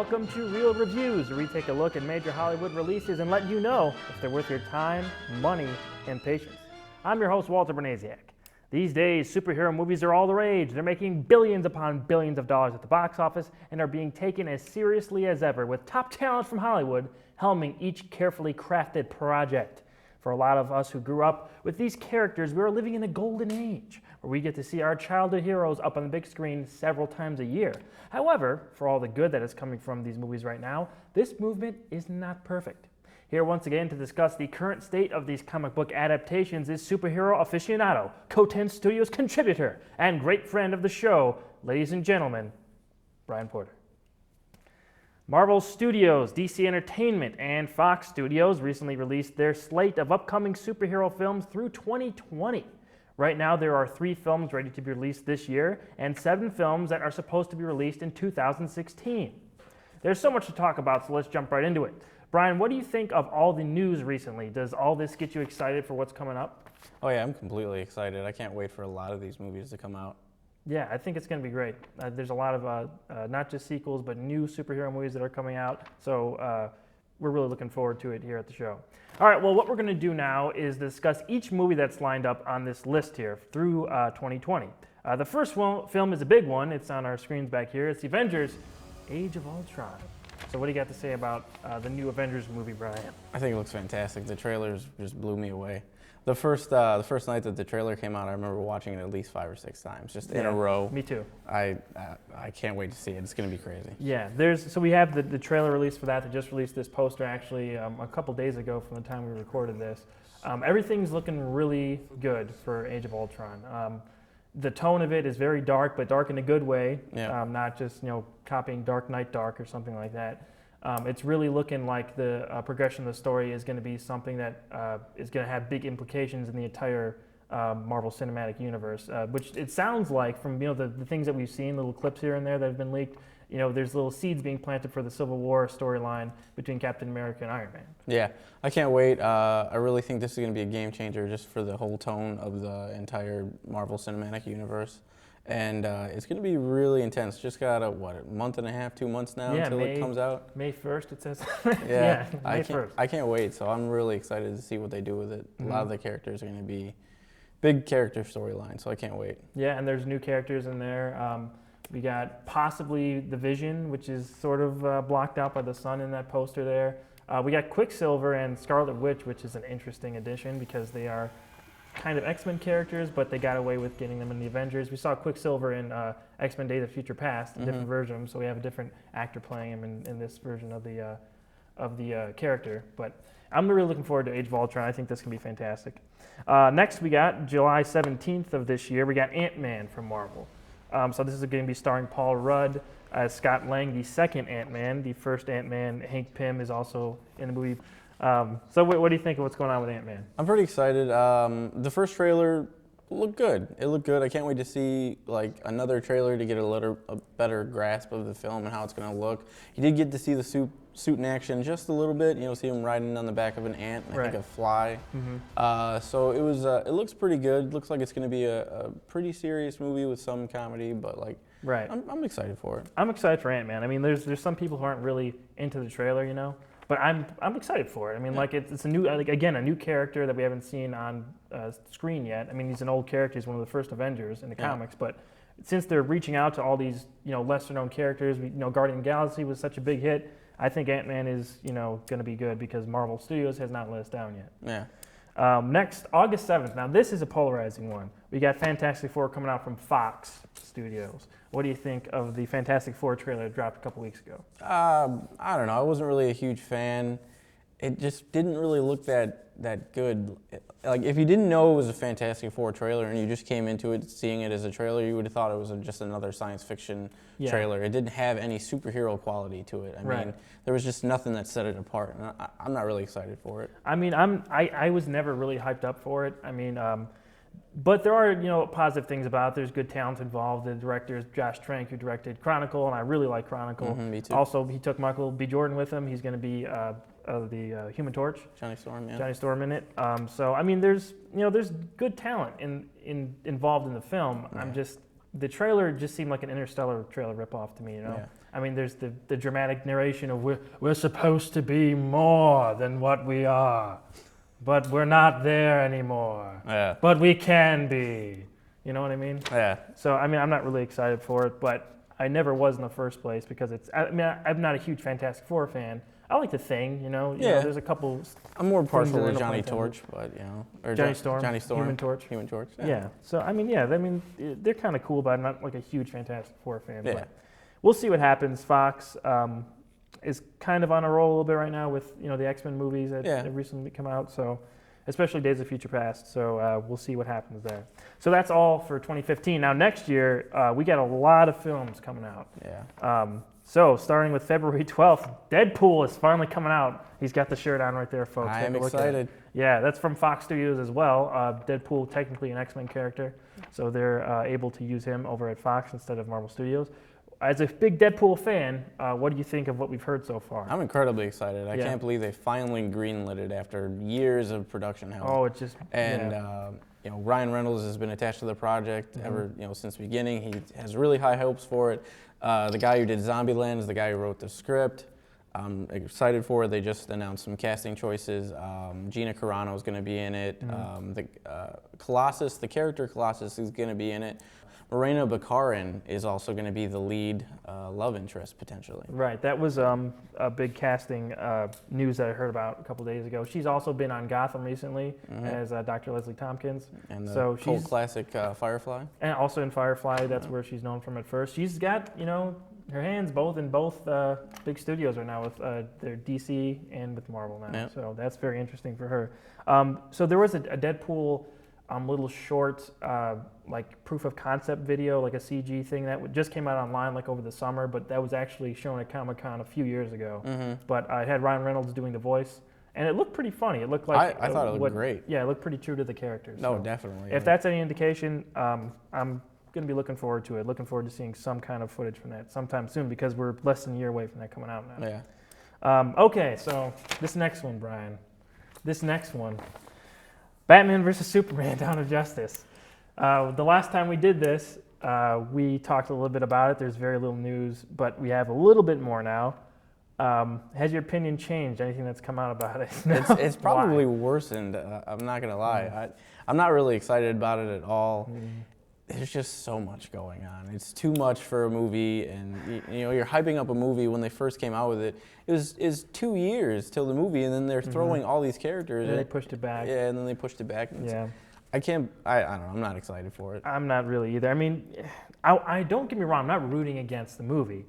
Welcome to Real Reviews, where we take a look at major Hollywood releases and let you know if they're worth your time, money, and patience. I'm your host, Walter Banasiak. These days, superhero movies are all the rage. They're making billions upon billions of dollars at the box office and are being taken as seriously as ever, with top talent from Hollywood helming each carefully crafted project. For a lot of us who grew up with these characters, we are living in a golden age, where we get to see our childhood heroes up on the big screen several times a year. However, for all the good that is coming from these movies right now, this movement is not perfect. Here once again to discuss the current state of these comic book adaptations is superhero aficionado, Co-10 Studios contributor, and great friend of the show, ladies and gentlemen, Bryan Porter. Marvel Studios, DC Entertainment, and Fox Studios recently released their slate of upcoming superhero films through 2020. Right now, there are 3 films ready to be released this year and 7 films that are supposed to be released in 2016. There's so much to talk about, so let's jump right into it. Bryan, what do you think of all the news recently? Does all this get you excited for what's coming up? Oh yeah, I'm completely excited. I can't wait for a lot of these movies to come out. Yeah, I think it's going to be great. There's a lot of not just sequels, but new superhero movies that are coming out. So we're really looking forward to it here at the show. All right, well, what we're going to do now is discuss each movie that's lined up on this list here through 2020. The first film is a big one. It's on our screens back here. It's Avengers Age of Ultron. So what do you got to say about the new Avengers movie, Bryan? I think it looks fantastic. The trailers just blew me away. The first night that the trailer came out, I remember watching it at least 5 or 6 times, just in a row. Me too. I can't wait to see it. It's going to be crazy. Yeah, so we have the trailer release for that. They just released this poster actually a couple days ago from the time we recorded this. Everything's looking really good for Age of Ultron. The tone of it is very dark, but dark in a good way. Yeah. Not just copying Dark Knight Dark or something like that. It's really looking like the progression of the story is going to be something that is going to have big implications in the entire Marvel Cinematic Universe, which it sounds like from the things that we've seen, little clips here and there that have been leaked. There's little seeds being planted for the Civil War storyline between Captain America and Iron Man. Yeah, I can't wait. I really think this is going to be a game changer just for the whole tone of the entire Marvel Cinematic Universe. And it's going to be really intense. Just got a month and a half, 2 months now until it comes out? May 1st, it says. Yeah, May 1st. I can't wait. So I'm really excited to see what they do with it. A lot of the characters are going to be big character storylines, so I can't wait. Yeah, and there's new characters in there. We got possibly the Vision, which is sort of blocked out by the sun in that poster there. We got Quicksilver and Scarlet Witch, which is an interesting addition because they are kind of X-Men characters, but they got away with getting them in the Avengers. We saw Quicksilver in X-Men Days of Future Past, a different version, so we have a different actor playing him in this version of the character. But I'm really looking forward to Age of Ultron. I think this can be fantastic. Next, we got July 17th of this year, we got AntMan from Marvel. So this is going to be starring Paul Rudd as Scott Lang, the second Ant-Man. The first Ant-Man, Hank Pym, is also in the movie. So what do you think of what's going on with Ant-Man? I'm pretty excited. The first trailer looked good. It looked good. I can't wait to see another trailer to get a better grasp of the film and how it's going to look. You did get to see the suit in action just a little bit. See him riding on the back of an ant, I think a fly. So it was. It looks pretty good. It looks like it's going to be a pretty serious movie with some comedy, but right. I'm excited for it. I'm excited for Ant-Man. I mean, there's some people who aren't really into the trailer, but I'm excited for it. I mean, it's a new, a new character that we haven't seen on screen yet. I mean, he's an old character. He's one of the first Avengers in the comics, but since they're reaching out to all these, lesser known characters, Guardian of the Galaxy was such a big hit. I think Ant-Man is, going to be good because Marvel Studios has not let us down yet. Yeah. Next, August 7th. Now, this is a polarizing one. We got Fantastic Four coming out from Fox Studios. What do you think of the Fantastic Four trailer that dropped a couple weeks ago? I don't know. I wasn't really a huge fan. It just didn't really look that good. If you didn't know it was a Fantastic Four trailer and you just came into it seeing it as a trailer, you would have thought it was just another science fiction trailer. It didn't have any superhero quality to it. I mean, there was just nothing that set it apart, and I'm not really excited for it. I mean, I was never really hyped up for it. I mean, but there are positive things about it. There's good talent involved. The director is Josh Trank, who directed Chronicle, and I really like Chronicle. Me too. Also, he took Michael B. Jordan with him. He's going to be the Human Torch. Johnny Storm, yeah. Johnny Storm in it. So I mean, there's good talent involved in the film. Yeah. The trailer just seemed like an Interstellar trailer ripoff to me. Yeah. I mean, there's the dramatic narration of we're supposed to be more than what we are, but we're not there anymore. Yeah. But we can be. You know what I mean? Yeah. So, I mean, I'm not really excited for it, but I never was in the first place because I'm not a huge Fantastic Four fan. I like The Thing, you know, there's a couple. I'm more partial that to end up Johnny like that. Torch, but or Johnny Storm, Human Torch. Yeah. So, I mean, they're kind of cool, but I'm not like a huge Fantastic Four fan. Yeah. But we'll see what happens. Fox is kind of on a roll a little bit right now with, the X-Men movies that have recently come out. So, especially Days of Future Past. So we'll see what happens there. So that's all for 2015. Now next year, we got a lot of films coming out. Yeah. So starting with February 12th, Deadpool is finally coming out. He's got the shirt on right there, folks. I am excited. Yeah, that's from Fox Studios as well. Deadpool, technically an X-Men character, so they're able to use him over at Fox instead of Marvel Studios. As a big Deadpool fan, what do you think of what we've heard so far? I'm incredibly excited. I can't believe they finally greenlit it after years of production hell. Oh, it's just Ryan Reynolds has been attached to the project ever since the beginning. He has really high hopes for it. The guy who did Zombieland is the guy who wrote the script. I'm excited for it. They just announced some casting choices. Gina Carano is going to be in it. The Colossus, the character Colossus, is going to be in it. Morena Baccarin is also going to be the lead love interest, potentially. Right. That was a big casting news that I heard about a couple days ago. She's also been on Gotham recently as Dr. Leslie Tompkins. And the cult classic Firefly. And also in Firefly, that's where she's known from at first. She's got, her hands in both big studios right now with their DC and with Marvel now. Yep. So that's very interesting for her. So there was a Deadpool little short, like proof of concept video, like a CG thing that just came out online like over the summer, but that was actually shown at Comic-Con a few years ago. But it had Ryan Reynolds doing the voice, and it looked pretty funny. It looked like I thought it looked great. Yeah, it looked pretty true to the characters. No, so definitely. If that's any indication, I'm going to be looking forward to it. Looking forward to seeing some kind of footage from that sometime soon because we're less than a year away from that coming out now. Yeah. Okay, so this next one, Brian. This next one. Batman vs. Superman, Dawn of Justice. The last time we did this, we talked a little bit about it. There's very little news, but we have a little bit more now. Has your opinion changed? Anything that's come out about it? It's probably worsened. I'm not going to lie. I'm not really excited about it at all. There's just so much going on. It's too much for a movie, and you're hyping up a movie when they first came out with it. It was 2 years till the movie, and then they're throwing all these characters. And they pushed it back. Yeah, and then they pushed it back. I don't know. I'm not excited for it. I'm not really either. I mean, I don't get me wrong. I'm not rooting against the movie.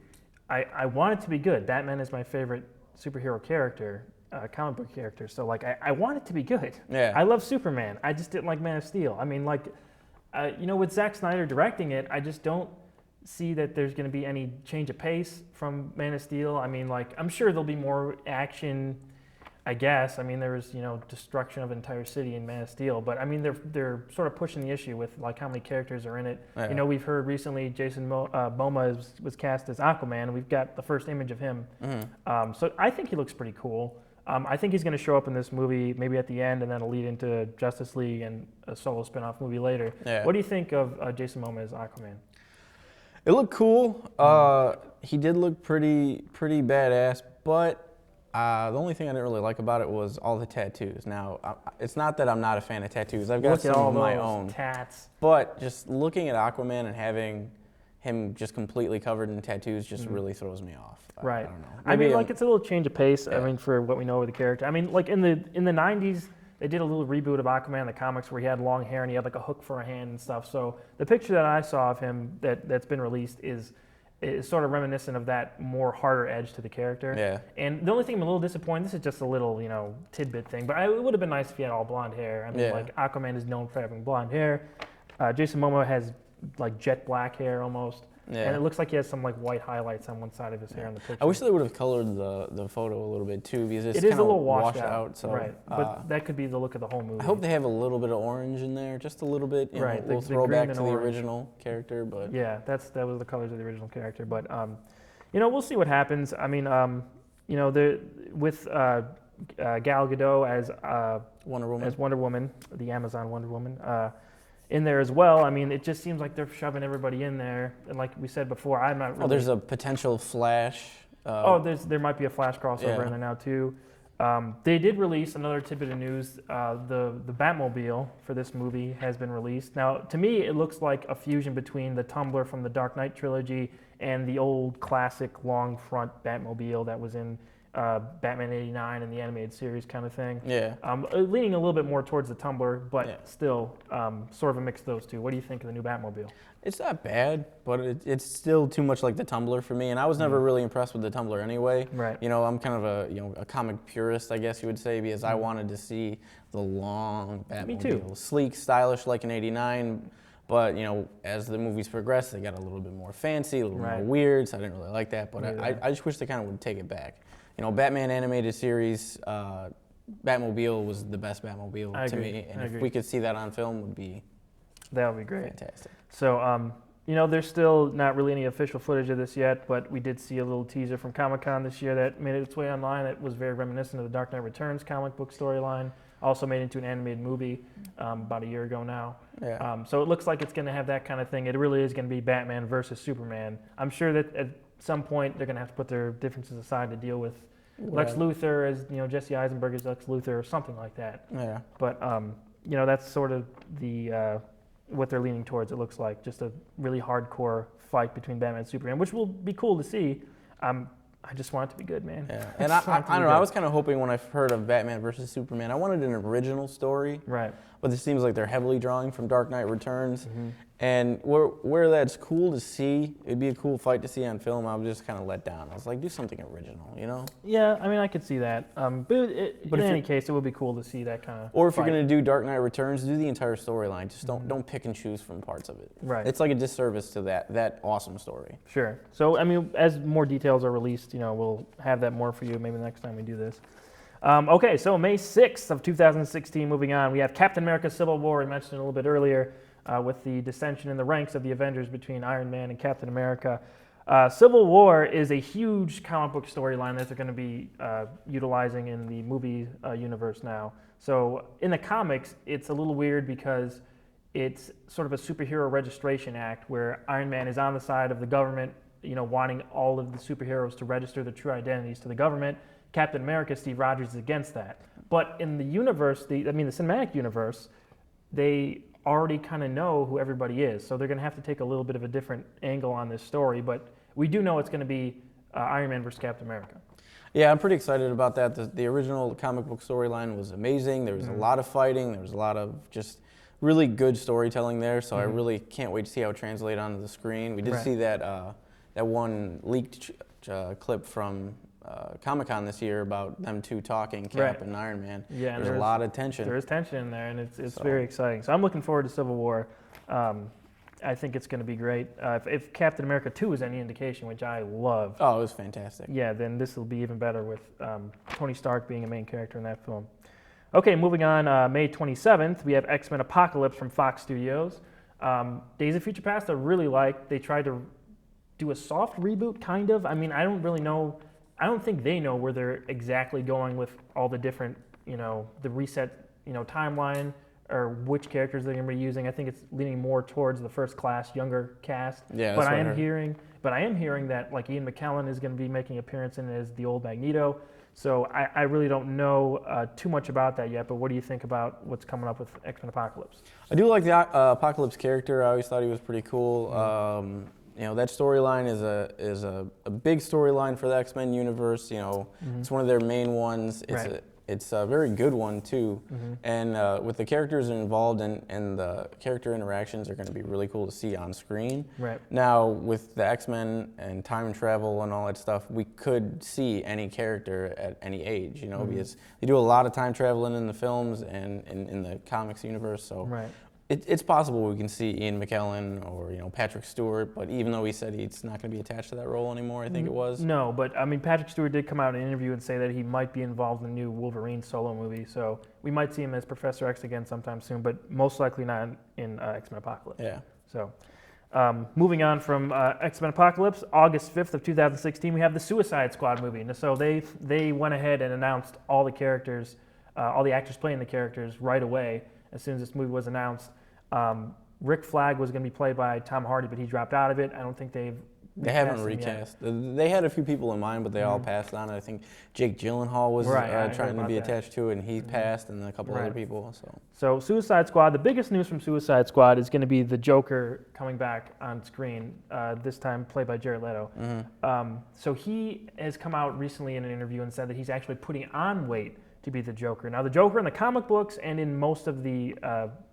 I want it to be good. Batman is my favorite superhero character, comic book character. So I want it to be good. Yeah. I love Superman. I just didn't like Man of Steel. I mean, with Zack Snyder directing it, I just don't see that there's going to be any change of pace from Man of Steel. I mean, I'm sure there'll be more action, I guess. I mean, there was, destruction of an entire city in Man of Steel, but I mean, they're sort of pushing the issue with how many characters are in it. Yeah. We've heard recently Jason Momoa was cast as Aquaman, and we've got the first image of him. So I think he looks pretty cool. I think he's going to show up in this movie maybe at the end, and then it'll lead into Justice League and a solo spin-off movie later. Yeah. What do you think of Jason Momoa as Aquaman? It looked cool. He did look pretty badass, but the only thing I didn't really like about it was all the tattoos. Now, it's not that I'm not a fan of tattoos. I've got some of my own. Tats. But just looking at Aquaman and having him just completely covered in tattoos just really throws me off. Right. I don't know. I mean, it's a little change of pace. Yeah. I mean, for what we know of the character. I mean, in the 90s, they did a little reboot of Aquaman in the comics where he had long hair and he had a hook for a hand and stuff. So the picture that I saw of him that's been released is sort of reminiscent of that more harder edge to the character. Yeah. And the only thing I'm a little disappointed, this is just a little, tidbit thing, but it would have been nice if he had all blonde hair. I mean, Aquaman is known for having blonde hair. Jason Momoa has jet black hair almost. Yeah. And it looks like he has some white highlights on one side of his hair in the picture. I wish they would have colored the photo a little bit too, because it's it is kind a little of washed out. So, right, but that could be the look of the whole movie. I hope they have a little bit of orange in there, just a little bit. Right, We'll the throw green back and to the orange. original character, but Yeah, that was the colors of the original character. But we'll see what happens. I mean, with Gal Gadot as Wonder Woman. the Amazon Wonder Woman. in there as well. I mean, it just seems like they're shoving everybody in there. And like we said before, I'm not really... Oh, there's a potential Flash. There might be a Flash crossover in there now too. They did release another tidbit of news. The Batmobile for this movie has been released. Now, to me, it looks like a fusion between the Tumbler from the Dark Knight trilogy and the old classic long front Batmobile that was in Batman '89 and the animated series kind of thing. Yeah. Leaning a little bit more towards the Tumbler, but still sort of a mix of those two. What do you think of the new Batmobile? It's not bad, but it's still too much like the Tumbler for me, and I was never really impressed with the Tumbler anyway. Right. You know, I'm kind of a comic purist, I guess you would say, because I wanted to see the long Batmobile. Me too. Sleek, stylish like an '89, but you know, as the movies progressed, they got a little bit more fancy, a little more weird, so I didn't really like that, but I just wish they kind of would take it back. You know, Batman animated series, Batmobile was the best Batmobile to me, and if we could see that on film, would be that would be great. Fantastic. So, you know, there's still not really any official footage of this yet, but we did see a little teaser from Comic-Con this year that made its way online. It was very reminiscent of the Dark Knight Returns comic book storyline. Also made into an animated movie about a year ago now. Yeah. So it looks like it's going to have that kind of thing. It really is going to be Batman versus Superman. I'm sure that at some point they're going to have to put their differences aside to deal with Lex Luthor as, you know, Jesse Eisenberg as Lex Luthor or something like that. Yeah. But, you know, that's sort of the what they're leaning towards, it looks like. Just a really hardcore fight between Batman and Superman, which will be cool to see. I just want it to be good, man. Yeah. And I don't know, I was kind of hoping when I heard of Batman versus Superman, I wanted an original story. Right. But it seems like they're heavily drawing from Dark Knight Returns. And where that's cool to see, it'd be a cool fight to see on film, I was just kind of let down. I was like, do something original, you know? Yeah, I mean, I could see that. But in any case, it would be cool to see that kind of Or if you're going to do Dark Knight Returns, do the entire storyline. Just don't pick and choose from parts of it. Right. It's like a disservice to that awesome story. Sure. So, I mean, as more details are released, you know, we'll have that more for you maybe the next time we do this. Okay, so May 6th of 2016, moving on, we have Captain America Civil War. We mentioned it a little bit earlier with the dissension in the ranks of the Avengers between Iron Man and Captain America. Civil War is a huge comic book storyline that they're going to be utilizing in the movie universe now. So in the comics, it's a little weird because it's sort of a superhero registration act where Iron Man is on the side of the government, you know, wanting all of the superheroes to register their true identities to the government. Captain America, Steve Rogers, is against that. But in the universe, the cinematic universe, they already kind of know who everybody is. So they're going to have to take a little bit of a different angle on this story. But we do know it's going to be Iron Man versus Captain America. Yeah, I'm pretty excited about that. The original comic book storyline was amazing. There was a lot of fighting. There was a lot of just really good storytelling there. So I really can't wait to see how it translates onto the screen. We did see that that one leaked clip from Comic-Con this year about them two talking, Cap and Iron Man. Yeah, there's a lot of tension. There is tension in there, and it's very exciting. So I'm looking forward to Civil War. I think it's going to be great. If Captain America 2 is any indication, which I love. Oh, it was fantastic. Yeah, then this will be even better with Tony Stark being a main character in that film. Okay, moving on, May 27th, we have XMen Apocalypse from Fox Studios. Days of Future Past I really like. They tried to do a soft reboot, kind of. I mean, I don't really know. I don't think they know where they're exactly going with all the different, you know, the reset, you know, timeline or which characters they're going to be using. I think it's leaning more towards the first class, younger cast. Yeah, but I am hearing that like Ian McKellen is going to be making an appearance in it as the old Magneto. So I really don't know too much about that yet. But what do you think about what's coming up with X-Men Apocalypse? I do like the Apocalypse character. I always thought he was pretty cool. You know, that storyline is a big storyline for the X-Men universe. You know, it's one of their main ones. It's a very good one too. And with the characters involved and the character interactions are going to be really cool to see on screen. Right. Now with the X-Men and time travel and all that stuff, we could see any character at any age. You know, because they do a lot of time traveling in the films and in the comics universe. So. Right. It's possible we can see Ian McKellen or, you know, Patrick Stewart, but even though he said he's not going to be attached to that role anymore, I think it was. No, but I mean, Patrick Stewart did come out in an interview and say that he might be involved in the new Wolverine solo movie, so we might see him as Professor X again sometime soon, but most likely not in X-Men Apocalypse. Yeah. So, moving on from X-Men Apocalypse, August 5th of 2016, we have the Suicide Squad movie. And so they went ahead and announced all the characters, all the actors playing the characters right away as soon as this movie was announced. Rick Flag was going to be played by Tom Hardy, but he dropped out of it. I don't think they've They haven't him yet. recast. They had a few people in mind, but they all passed on it. I think Jake Gyllenhaal was trying to be attached to it, and he passed, and then a couple other people. So Suicide Squad, the biggest news from Suicide Squad is going to be the Joker coming back on screen, this time played by Jared Leto. So he has come out recently in an interview and said that he's actually putting on weight to be the Joker. Now, the Joker in the comic books and in most of the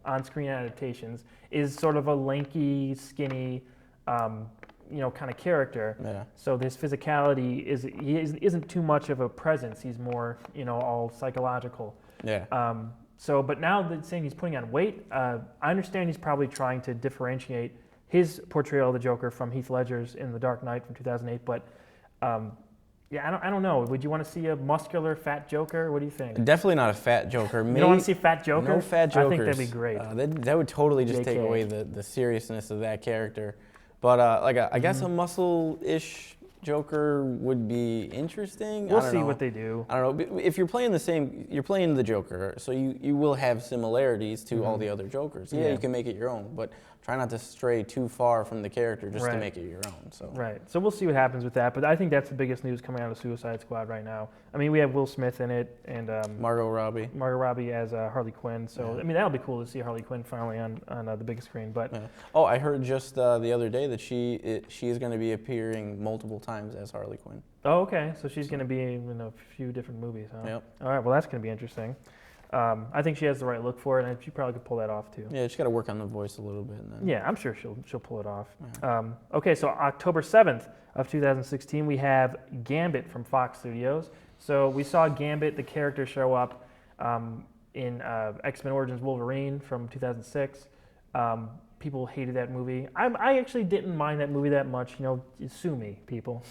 on-screen adaptations is sort of a lanky, skinny, kind of character. Yeah. So his physicality isn't too much of a presence. He's more, all psychological. Yeah. But now they're saying he's putting on weight. I understand he's probably trying to differentiate his portrayal of the Joker from Heath Ledger's in The Dark Knight from 2008. But I don't know. Would you want to see a muscular, fat Joker? What do you think? Definitely not a fat Joker. You don't want to see a fat Joker? No fat Jokers. I think that'd be great. That would totally just take away the seriousness of that character. But I guess a muscle-ish Joker would be interesting. We'll see what they do. I don't know. If you're playing you're playing the Joker, so you will have similarities to all the other Jokers. Yeah, you can make it your own, but try not to stray too far from the character just to make it your own. So. Right. So we'll see what happens with that. But I think that's the biggest news coming out of Suicide Squad right now. I mean, we have Will Smith in it and Margot Robbie. Margot Robbie as Harley Quinn. So I mean, that'll be cool to see Harley Quinn finally on the big screen. But oh, I heard just the other day that she is going to be appearing multiple times as Harley Quinn. Oh, okay. So she's going to be in a few different movies, huh? Yep. All right. Well, that's going to be interesting. I think she has the right look for it, and she probably could pull that off too. Yeah, she's got to work on the voice a little bit. And then. Yeah, I'm sure she'll pull it off. Yeah. Okay, so October 7th of 2016, we have Gambit from Fox Studios. So we saw Gambit, the character, show up in X-Men Origins Wolverine from 2006. People hated that movie. I actually didn't mind that movie that much. Sue me, people.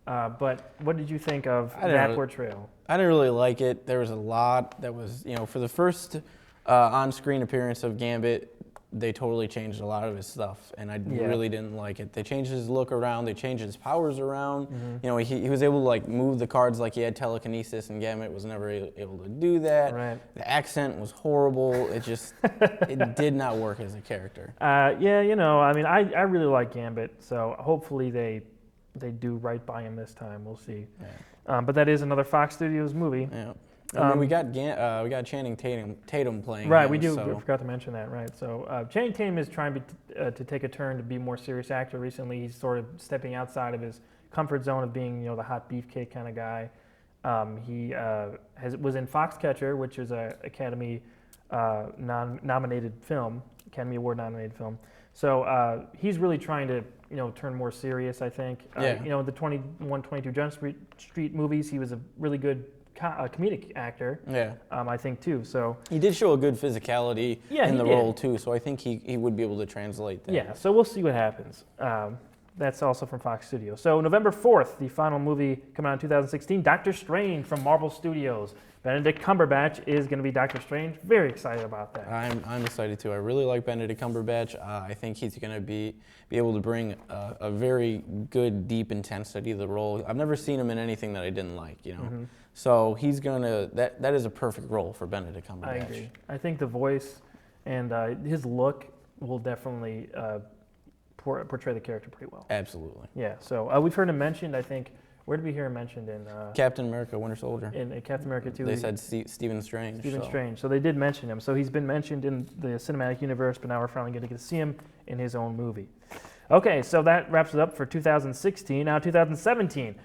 But what did you think of that portrayal? I didn't really like it. There was a lot that was, for the first on-screen appearance of Gambit, they totally changed a lot of his stuff, and I really didn't like it. They changed his look around. They changed his powers around. He was able to move the cards like he had telekinesis, and Gambit was never able to do that. Right. The accent was horrible. It it did not work as a character. I mean, I really like Gambit, so hopefully they do right by him this time. We'll see. Yeah. But that is another Fox Studios movie. Yeah. I mean, we got Channing Tatum playing. Right, him, we do. So. We forgot to mention that. Right. So Channing Tatum is trying to take a turn to be a more serious actor recently. He's sort of stepping outside of his comfort zone of being, the hot beefcake kind of guy. He was in Foxcatcher, which is a Academy nominated film, Academy Award nominated film. So he's really trying to turn more serious, I think. The 21, 22 Jump Street movies, he was a really good comedic actor. Yeah. I think too. So he did show a good physicality in the role too. So I think he would be able to translate that. Yeah. So we'll see what happens. That's also from Fox Studios. So November 4th, the final movie coming out in 2016, Doctor Strange from Marvel Studios. Benedict Cumberbatch is going to be Doctor Strange. Very excited about that. I'm excited too. I really like Benedict Cumberbatch. I think he's going to be able to bring a very good, deep intensity to the role. I've never seen him in anything that I didn't like, So he's gonna that is a perfect role for Benedict Cumberbatch. I agree. I think the voice and his look will definitely portray the character pretty well. Absolutely. Yeah. So we've heard him mentioned. I think. Where did we hear him mentioned in Captain America: Winter Soldier? In Captain America 2. They said Stephen Strange. Strange. So they did mention him. So he's been mentioned in the cinematic universe, but now we're finally going to get to see him in his own movie. Okay, so that wraps it up for 2016. Now 2017.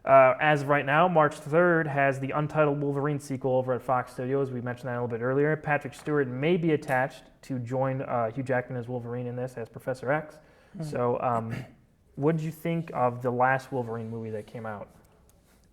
As of right now, March 3rd has the untitled Wolverine sequel over at Fox Studios. We mentioned that a little bit earlier. Patrick Stewart may be attached to join Hugh Jackman as Wolverine in this as Professor X. Mm-hmm. So what did you think of the last Wolverine movie that came out?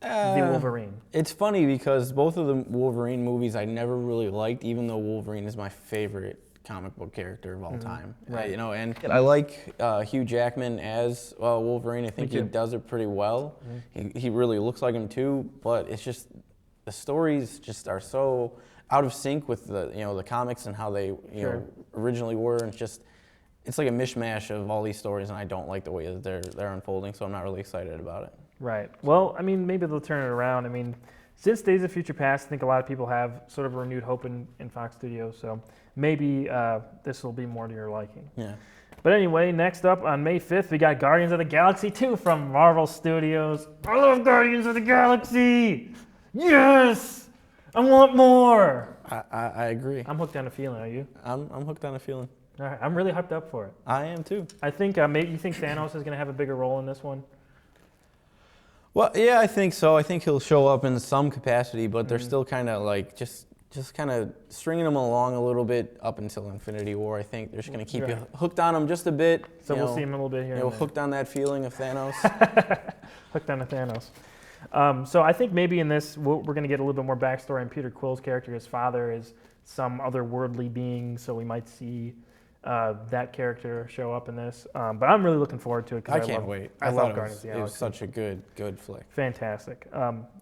The Wolverine. It's funny because both of the Wolverine movies I never really liked, even though Wolverine is my favorite comic book character of all time. Right. And I like Hugh Jackman as Wolverine. I think he does it pretty well. Mm-hmm. He really looks like him too, but it's just the stories just are so out of sync with the comics and how they originally were, and it's like a mishmash of all these stories, and I don't like the way that they're unfolding, so I'm not really excited about it. Right. Well, I mean, maybe they'll turn it around. I mean, since Days of Future Past, I think a lot of people have sort of renewed hope in Fox Studios, so maybe this will be more to your liking. Yeah. But anyway, next up on May 5th, we got Guardians of the Galaxy 2 from Marvel Studios. I love Guardians of the Galaxy! Yes! I want more! I agree. I'm hooked on a feeling, are you? I'm hooked on a feeling. All right, I'm really hyped up for it. I am too. I think maybe you think Thanos is going to have a bigger role in this one? Well, yeah, I think so. I think he'll show up in some capacity, but they're still kind of like just kind of stringing him along a little bit up until Infinity War. I think they're just going to keep you hooked on him just a bit. So we'll see him a little bit here. Hooked on that feeling of Thanos. Hooked on the Thanos. So I think maybe in this we're going to get a little bit more backstory on Peter Quill's character. His father is some otherworldly being, so we might see that character show up in this. But I'm really looking forward to it. I can't wait. I love Guardians of the Galaxy. It was such a good flick. Fantastic.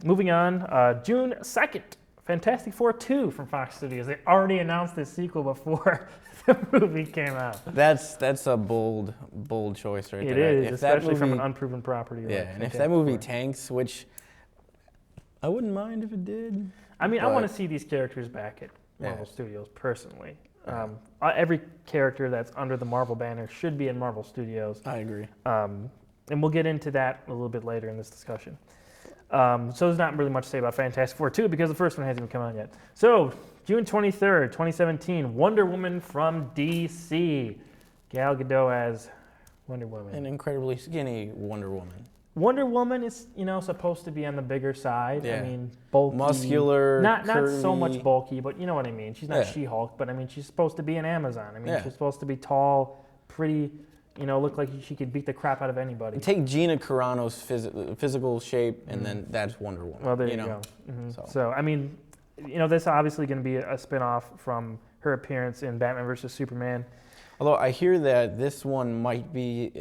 Moving on, June 2nd, Fantastic Four 2 from Fox Studios. They already announced this sequel before the movie came out. That's a bold choice right there. It is, especially from an unproven property. Yeah, and if that movie tanks, which I wouldn't mind if it did. I mean, I want to see these characters back at Marvel Studios personally. Every character that's under the Marvel banner should be in Marvel Studios. I agree. And we'll get into that a little bit later in this discussion. So there's not really much to say about Fantastic Four 2 because the first one hasn't even come out yet. So June 23rd, 2017, Wonder Woman from DC. Gal Gadot as Wonder Woman. An incredibly skinny Wonder Woman. Wonder Woman is, supposed to be on the bigger side. Yeah. I mean, bulky. Muscular, not curvy. so much bulky, but you know what I mean. She's not She-Hulk, but I mean, she's supposed to be an Amazon. I mean, she's supposed to be tall, pretty, look like she could beat the crap out of anybody. Take Gina Carano's physical shape, and then that's Wonder Woman. Well, there you go. So, I mean, this is obviously going to be a spin-off from her appearance in Batman vs. Superman. Although I hear that this one might be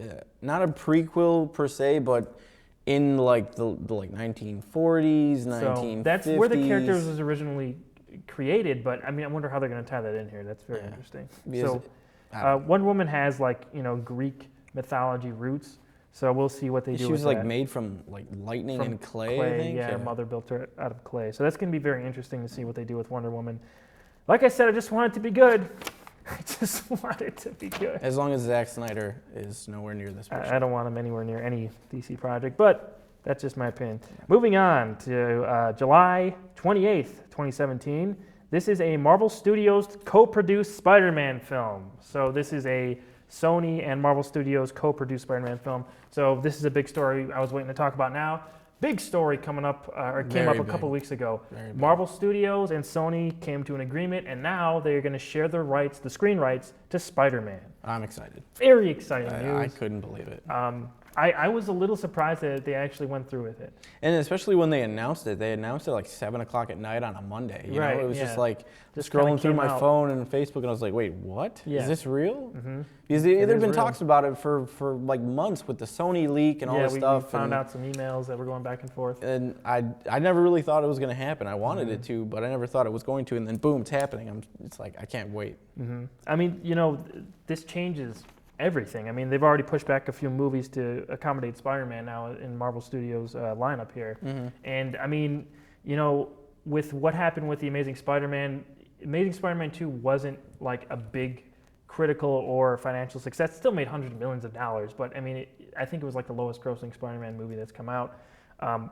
not a prequel per se, but in like the 1940s, 1950s. So that's where the character was originally created, but I mean, I wonder how they're going to tie that in here. That's very interesting. Because Wonder Woman has Greek mythology roots, so we'll see what they do. She was with that. made from lightning and clay. I think. Yeah, her mother built her out of clay. So that's going to be very interesting to see what they do with Wonder Woman. Like I said, I just want it to be good. I just want it to be good. As long as Zack Snyder is nowhere near this person. I don't want him anywhere near any DC project, but that's just my opinion. Moving on to July 28th, 2017. This is a Marvel Studios co-produced Spider-Man film. So this is a Sony and Marvel Studios co-produced Spider-Man film. So this is a big story I was waiting to talk about now. Big story coming up, or came up a couple weeks ago. Marvel Studios and Sony came to an agreement, and now they're going to share the rights, the screen rights, to Spider-Man. I'm excited. Very exciting news. I couldn't believe it. I was a little surprised that they actually went through with it. And especially when they announced it like 7 o'clock at night on a Monday. You know, it was just like scrolling through my phone and Facebook, and I was like, wait, what? Yeah. Is this real? Because there had been talks about it for like months with the Sony leak and all this stuff. We found out some emails that were going back and forth. And I never really thought it was going to happen. I wanted it to, but I never thought it was going to. And then boom, it's happening. It's like, I can't wait. I mean, this changes everything. I mean, they've already pushed back a few movies to accommodate Spider-Man now in Marvel Studios' lineup here. And I mean, with what happened with the Amazing Spider-Man 2 wasn't like a big critical or financial success. It still made hundreds of millions of dollars, but I mean, I think it was like the lowest grossing Spider-Man movie that's come out.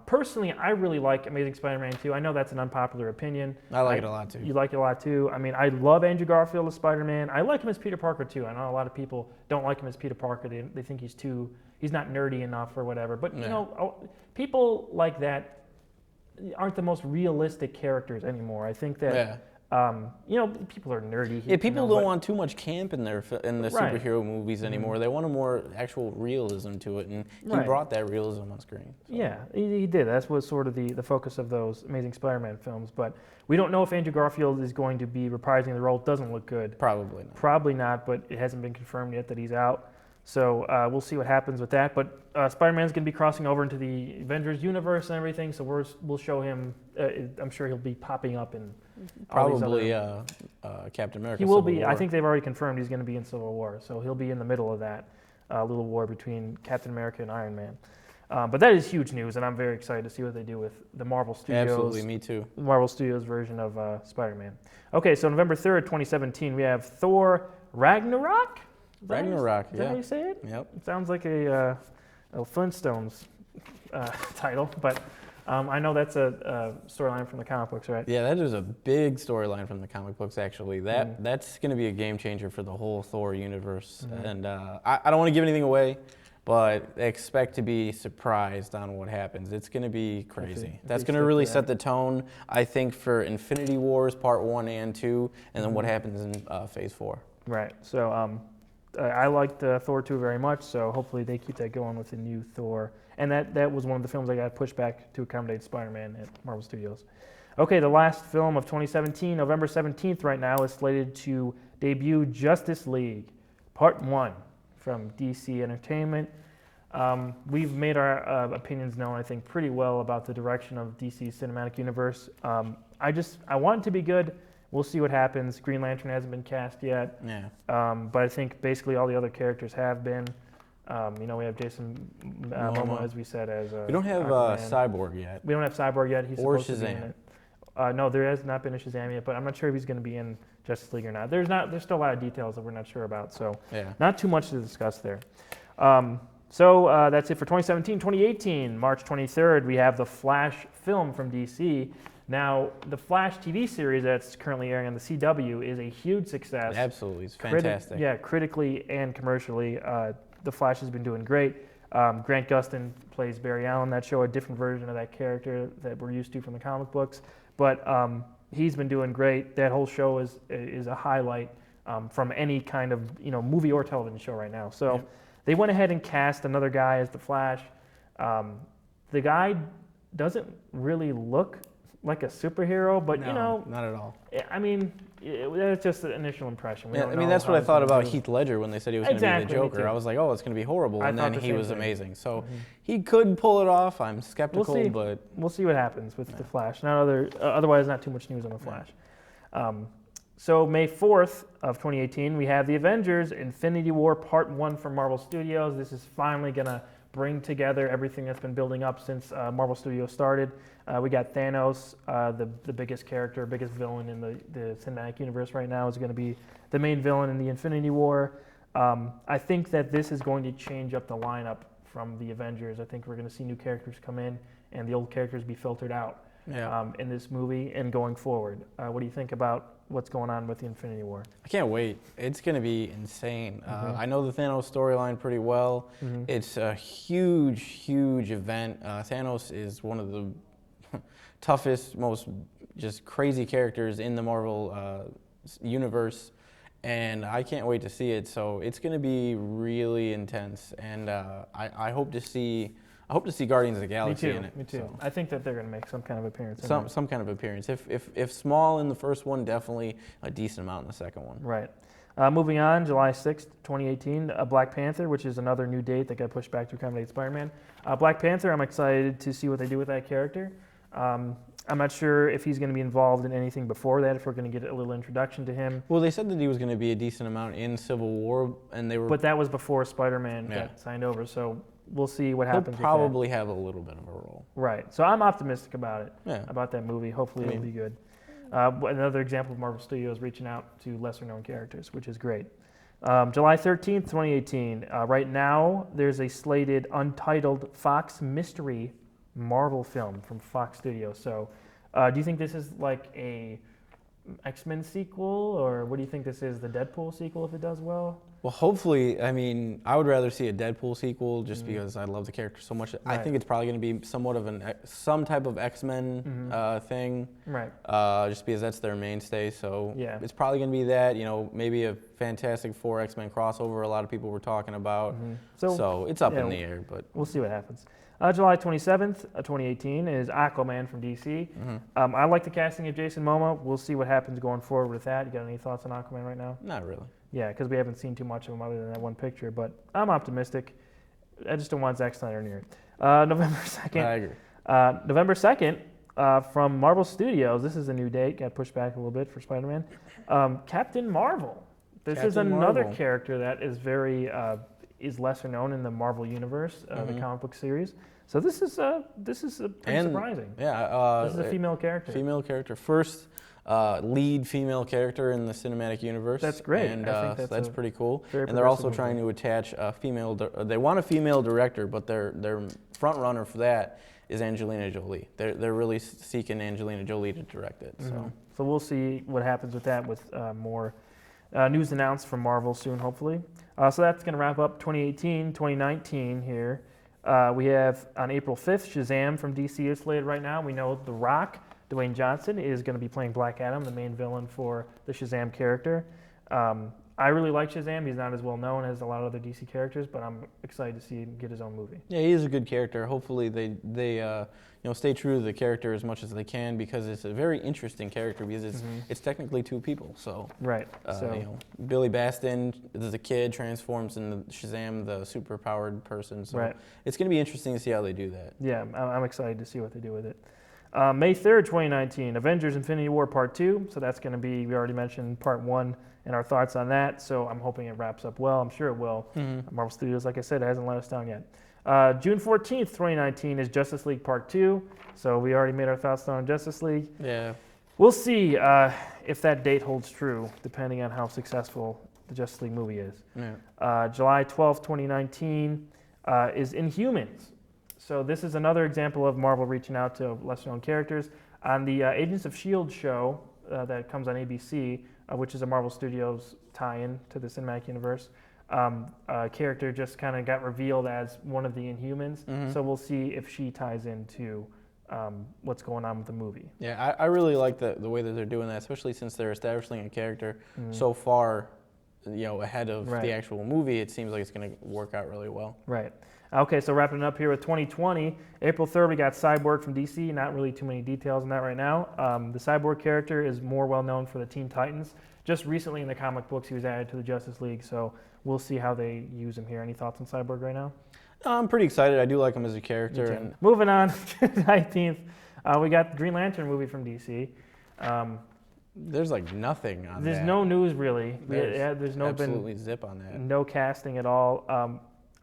Personally, I really like Amazing Spider-Man 2. I know that's an unpopular opinion. I like it a lot too. You like it a lot too. I mean, I love Andrew Garfield as Spider-Man. I like him as Peter Parker too. I know a lot of people don't like him as Peter Parker. They think he's not nerdy enough or whatever. But people like that aren't the most realistic characters anymore. I think that people are nerdy. Yeah, people don't want too much camp in the superhero movies anymore. They want a more actual realism to it, and he brought that realism on screen. So. Yeah, he did. That was sort of the focus of those Amazing Spider-Man films. But we don't know if Andrew Garfield is going to be reprising the role. It doesn't look good. Probably not. Probably not, but it hasn't been confirmed yet that he's out. So we'll see what happens with that. But Spider-Man's going to be crossing over into the Avengers universe and everything, so we'll show him. I'm sure he'll be popping up in probably Captain America. He will be. I think they've already confirmed he's going to be in Civil War, so he'll be in the middle of that little war between Captain America and Iron Man. But that is huge news, and I'm very excited to see what they do with the Marvel Studios. Absolutely, me too. Marvel Studios version of Spider-Man. Okay, so November 3rd, 2017, we have Thor Ragnarok. Ragnarok, Is that how you say it? Yep. It sounds like a Flintstones title, but I know that's a storyline from the comic books, right? Yeah, that is a big storyline from the comic books, actually. That's going to be a game changer for the whole Thor universe. And I don't want to give anything away, but expect to be surprised on what happens. It's going to be crazy. That's going to really set the tone, I think, for Infinity Wars Part 1 and 2, and then what happens in Phase 4. Right. So I liked Thor 2 very much, so hopefully they keep that going with the new Thor. And that was one of the films I got pushed back to accommodate Spider-Man at Marvel Studios. Okay, the last film of 2017, November 17th right now, is slated to debut Justice League Part 1 from DC Entertainment. We've made our opinions known, I think, pretty well about the direction of DC's cinematic universe. I want it to be good. We'll see what happens. Green Lantern hasn't been cast yet. Yeah. But I think basically all the other characters have been. We have Jason Momoa, as we said, as we don't have Cyborg yet. We don't have Cyborg yet. He's or supposed Shazam. to be in it. No, there has not been a Shazam yet, but I'm not sure if he's going to be in Justice League or not. There's still a lot of details that we're not sure about, so not too much to discuss there. So that's it for 2017. 2018, March 23rd, we have the Flash film from DC. Now, the Flash TV series that's currently airing on the CW is a huge success. Absolutely, it's fantastic. Critically and commercially, the Flash has been doing great. Grant Gustin plays Barry Allen. That show, a different version of that character that we're used to from the comic books. But he's been doing great. That whole show is a highlight from any kind of movie or television show right now. So they went ahead and cast another guy as the Flash. The guy doesn't really look like a superhero, but not at all. I mean, that's just the initial impression. That's what I thought about Heath Ledger when they said he was going to be the Joker. I was like, oh, it's going to be horrible, and then he was amazing. So he could pull it off. I'm skeptical, but we'll see what happens with the Flash. Otherwise, not too much news on the Flash. So May 4th of 2018, we have the Avengers Infinity War Part 1 from Marvel Studios. This is finally going to bring together everything that's been building up since Marvel Studios started. We got Thanos, the biggest character, biggest villain in the cinematic universe right now, is going to be the main villain in the Infinity War. I think that this is going to change up the lineup from the Avengers. I think we're going to see new characters come in and the old characters be filtered out in this movie and going forward. What do you think about what's going on with the Infinity War? I can't wait. It's going to be insane. I know the Thanos storyline pretty well. It's a huge, huge event. Thanos is one of the toughest, most just crazy characters in the Marvel universe, and I can't wait to see it. So it's going to be really intense, and I hope to see Guardians of the Galaxy in it. Me too. So. I think that they're going to make some kind of appearance. Some kind of appearance. If small in the first one, definitely a decent amount in the second one. Right. Moving on, July 6th, 2018, Black Panther, which is another new date that got pushed back to accommodate Spider-Man. Black Panther, I'm excited to see what they do with that character. I'm not sure if he's going to be involved in anything before that, if we're going to get a little introduction to him. Well, they said that he was going to be a decent amount in Civil War, and they were. But that was before Spider-Man got signed over, so we'll see what happens. He'll probably have a little bit of a role. Right. So I'm optimistic about it, about that movie. Hopefully it'll be good. Another example of Marvel Studios reaching out to lesser-known characters, which is great. July 13th, 2018. Right now, there's a slated untitled Fox Mystery Marvel film from Fox Studios. So do you think this is like a X-Men sequel, or what do you think this is, the Deadpool sequel if it does well? Well, hopefully, I mean, I would rather see a Deadpool sequel just because I love the character so much. Right. I think it's probably going to be somewhat of some type of X-Men thing. Right. Just because that's their mainstay. So it's probably going to be that, maybe a Fantastic Four X-Men crossover a lot of people were talking about. So it's up in the air, but we'll see what happens. July 27th, 2018 is Aquaman from DC. I like the casting of Jason Momoa. We'll see what happens going forward with that. You got any thoughts on Aquaman right now? Not really. Yeah, because we haven't seen too much of him other than that one picture, but I'm optimistic. I just don't want Zack Snyder near it. November 2nd. I agree. November 2nd, from Marvel Studios, this is a new date, got pushed back a little bit for Spider-Man. Captain Marvel. This is another character that is very is lesser known in the Marvel universe, the comic book series. So this is pretty surprising. Yeah, this is a female character. Female character, first lead female character in the cinematic universe. That's great. And I think that's pretty cool. And they're also trying to attach a female. They want a female director, but their front runner for that is Angelina Jolie. They're really seeking Angelina Jolie to direct it. So we'll see what happens with that, with more news announced from Marvel soon, hopefully. So that's going to wrap up 2018, 2019 here. We have on April 5th, Shazam from DC is slated right now. We know The Rock, Dwayne Johnson, is going to be playing Black Adam, the main villain for the Shazam character. I really like Shazam. He's not as well known as a lot of other DC characters, but I'm excited to see him get his own movie. Yeah, he is a good character. Hopefully they stay true to the character as much as they can, because it's a very interesting character, because it's technically two people. So right. Billy Baston as a kid transforms into Shazam, the super powered person. So it's going to be interesting to see how they do that. Yeah, I'm excited to see what they do with it. May 3rd, 2019, Avengers Infinity War Part 2. So that's going to be, we already mentioned Part 1 and our thoughts on that. So I'm hoping it wraps up well. I'm sure it will. Marvel Studios, like I said, hasn't let us down yet. June 14th, 2019 is Justice League Part 2. So we already made our thoughts on Justice League. Yeah. We'll see if that date holds true, depending on how successful the Justice League movie is. Yeah. July 12th, 2019 is Inhumans. So this is another example of Marvel reaching out to lesser-known characters. On the Agents of S.H.I.E.L.D. show that comes on ABC, which is a Marvel Studios tie-in to the cinematic universe, a character just kind of got revealed as one of the Inhumans. So we'll see if she ties into what's going on with the movie. Yeah, I really like the way that they're doing that, especially since they're establishing a character so far, ahead of the actual movie. It seems like it's going to work out really well. Right. Okay, so wrapping it up here with 2020, April 3rd, we got Cyborg from DC. Not really too many details on that right now. The Cyborg character is more well-known for the Teen Titans. Just recently in the comic books, he was added to the Justice League, so we'll see how they use him here. Any thoughts on Cyborg right now? I'm pretty excited. I do like him as a character. And moving on to the 19th, we got the Green Lantern movie from DC. There's like nothing on that. There's no news, really. There's no absolutely zip on that. No casting at all.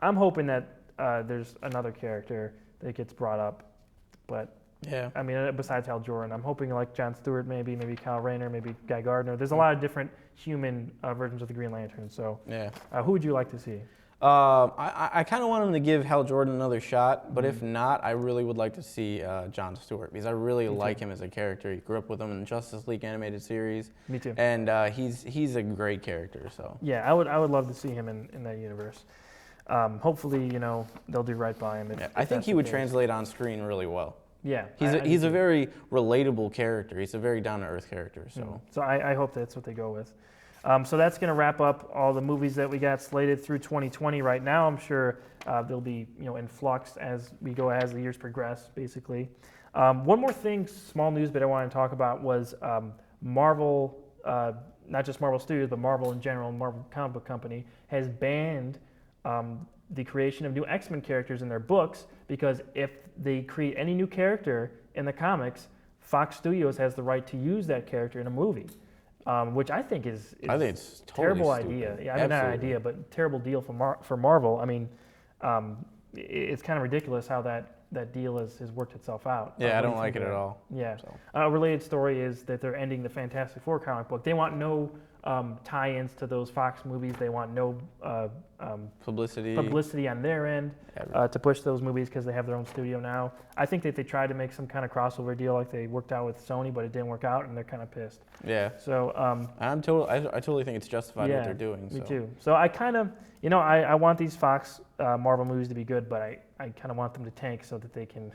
I'm hoping that there's another character that gets brought up, but I mean, besides Hal Jordan, I'm hoping like Jon Stewart, maybe Kyle Rayner, maybe Guy Gardner. There's a lot of different human versions of the Green Lantern. So, who would you like to see? I kind of want him to give Hal Jordan another shot, but if not, I really would like to see Jon Stewart, because I really like him as a character. He grew up with him in the Justice League animated series. Me too. And he's a great character. So yeah, I would love to see him in that universe. Hopefully, they'll do right by him. I think he would translate on screen really well. Yeah, he's a very relatable character. He's a very down-to-earth character. So I hope that's what they go with. So that's going to wrap up all the movies that we got slated through 2020 right now. I'm sure they'll be in flux as the years progress, basically. One more thing, small news bit I wanted to talk about was Marvel, not just Marvel Studios, but Marvel in general, Marvel Comic Book Company, has banned the creation of new X-Men characters in their books, because if they create any new character in the comics, Fox Studios has the right to use that character in a movie, which I think is I think it's totally terrible stupid. idea. Yeah, I mean, not idea, but terrible deal for Marvel. I mean, it's kind of ridiculous how that deal has worked itself out. Yeah, I don't like it at all. Yeah. So. A related story is that they're ending the Fantastic Four comic book. They want no tie-ins to those Fox movies. They want no publicity on their end to push those movies, because they have their own studio now. I think that they tried to make some kind of crossover deal like they worked out with Sony, but it didn't work out, and they're kind of pissed. Yeah. So I totally think it's justified what they're doing. Me too. So I kind of, I want these Fox Marvel movies to be good, but I kind of want them to tank so that they can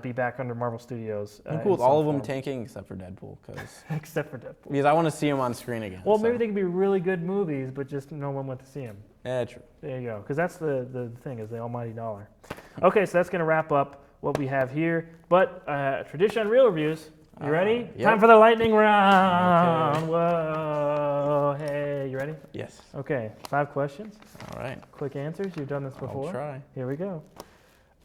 be back under Marvel Studios. I'm cool with all of them tanking except for Deadpool, except for Deadpool. Because I want to see him on screen again. Well, maybe they can be really good movies, but just no one went to see them. Yeah, true. There you go. Because that's the thing, is the almighty dollar. Okay, so that's going to wrap up what we have here. But tradition on Real Reviews. You ready? Yep. Time for the lightning round. Okay. Whoa. Hey, you ready? Yes. Okay, 5 questions. All right. Quick answers. You've done this before. I'll try. Here we go.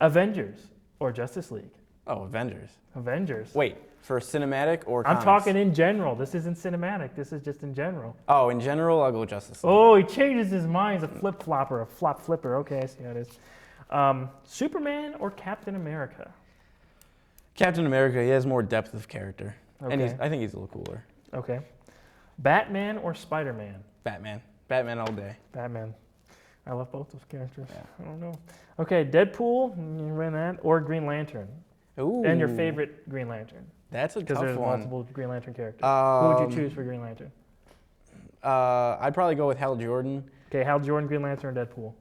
Avengers or Justice League? Oh, Avengers. Avengers. Wait, For cinematic or I'm comics? talking in general. This isn't cinematic. This is just in general. Oh, in general, I'll go Justice League. Oh, he changes his mind. He's a flip-flopper, a flop-flipper. Okay, I see how it is. Superman or Captain America? Captain America, he has more depth of character. Okay. And I think he's a little cooler. Okay. Batman or Spider-Man? Batman. Batman all day. Batman. I love both those characters. Yeah. I don't know. Okay, Deadpool, you ran that, or Green Lantern? Ooh. And your favorite Green Lantern? That's a tough Because there's one. multiple Green Lantern characters. Who would you choose for Green Lantern? I'd probably go with Hal Jordan. Okay, Hal Jordan, Green Lantern, or Deadpool?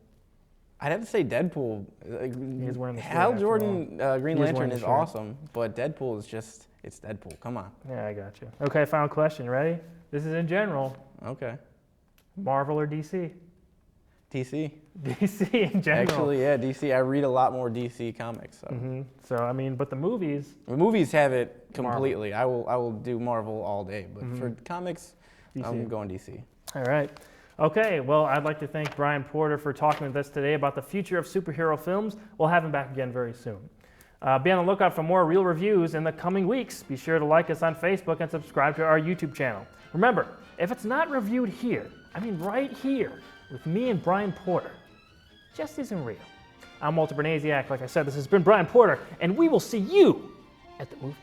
I'd have to say Deadpool. He's wearing the shirt Hal after Jordan, Green He is Lantern wearing the is shirt. awesome, but Deadpool is just, it's Deadpool. Come on. Yeah, I got you. Okay, final question. Ready? This is in general. Okay. Marvel or DC? DC. DC in general. Actually, yeah, DC. I read a lot more DC comics. So. So, I mean, but the movies, The movies have it completely. I will do Marvel all day, but for comics, DC. I'm going DC. All right. Okay, well, I'd like to thank Bryan Porter for talking with us today about the future of superhero films. We'll have him back again very soon. Be on the lookout for more real reviews in the coming weeks. Be sure to like us on Facebook and subscribe to our YouTube channel. Remember, if it's not reviewed here, I mean right here, with me and Bryan Porter, it just isn't real. I'm Walter Banasiak. Like I said, this has been Bryan Porter, and we will see you at the movie.